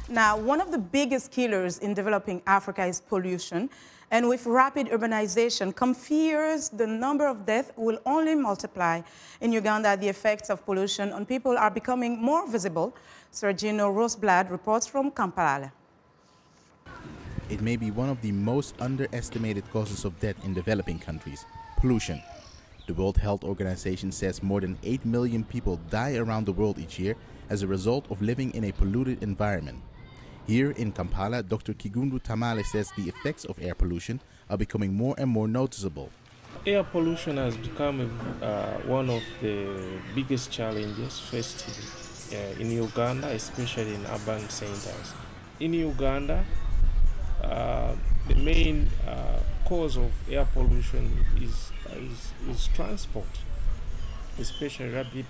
Now, one of the biggest killers in developing Africa is pollution. And with rapid urbanization, come fears the number of deaths will only multiply. In Uganda, the effects of pollution on people are becoming more visible. Serginho Roosblad reports from Kampala. It may be one of the most underestimated causes of death in developing countries: pollution. The World Health Organization says more than 8 million people die around the world each year as a result of living in a polluted environment. Here in Kampala, Dr. Kigundu Tamale says the effects of air pollution are becoming more and more noticeable. Air pollution has become one of the biggest challenges faced in Uganda, especially in urban centers. In Uganda, the main cause of air pollution is transport, especially rapid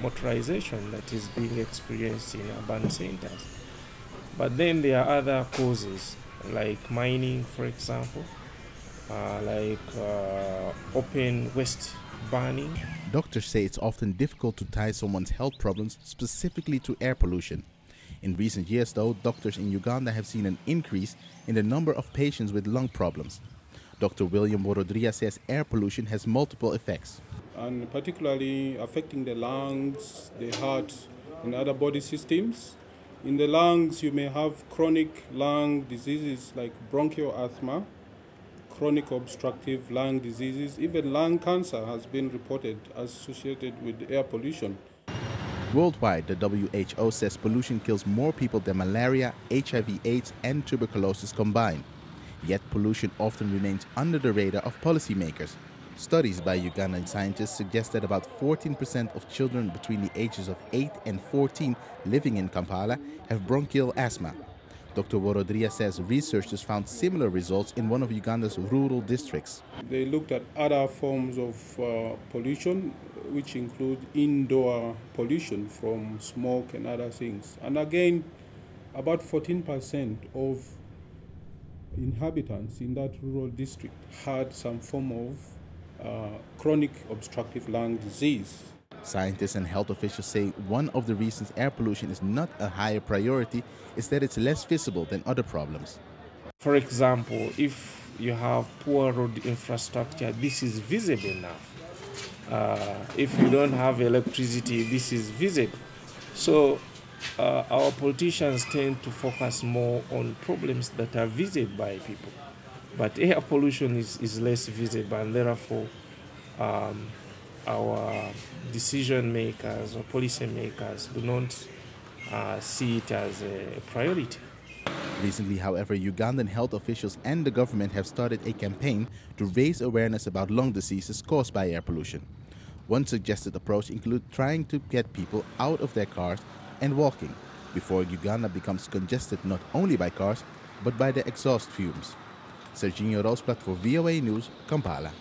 motorization that is being experienced in urban centers. But then there are other causes like mining, for example, open waste burning. Doctors say it's often difficult to tie someone's health problems specifically to air pollution. In recent years, though, doctors in Uganda have seen an increase in the number of patients with lung problems. Dr. William Borodria says air pollution has multiple effects. And particularly affecting the lungs, the heart, and other body systems. In the lungs, you may have chronic lung diseases like bronchial asthma, chronic obstructive lung diseases. Even lung cancer has been reported associated with air pollution. Worldwide, the WHO says pollution kills more people than malaria, HIV/AIDS, and tuberculosis combined. Yet pollution often remains under the radar of policymakers. Studies by Ugandan scientists suggest that about 14% of children between the ages of 8 and 14 living in Kampala have bronchial asthma. Dr. Worodria says researchers found similar results in one of Uganda's rural districts. They looked at other forms of pollution, which include indoor pollution from smoke and other things. And again, about 14% of inhabitants in that rural district had some form of chronic obstructive lung disease. Scientists and health officials say one of the reasons air pollution is not a higher priority is that it's less visible than other problems. For example, if you have poor road infrastructure, this is visible now. If you don't have electricity, this is visible. So our politicians tend to focus more on problems that are visible by people. But air pollution is less visible, and therefore our decision makers or policy makers do not see it as a priority. Recently, however, Ugandan health officials and the government have started a campaign to raise awareness about lung diseases caused by air pollution. One suggested approach includes trying to get people out of their cars and walking before Uganda becomes congested not only by cars but by the exhaust fumes. Serginho Roosblad for VOA News, Kampala.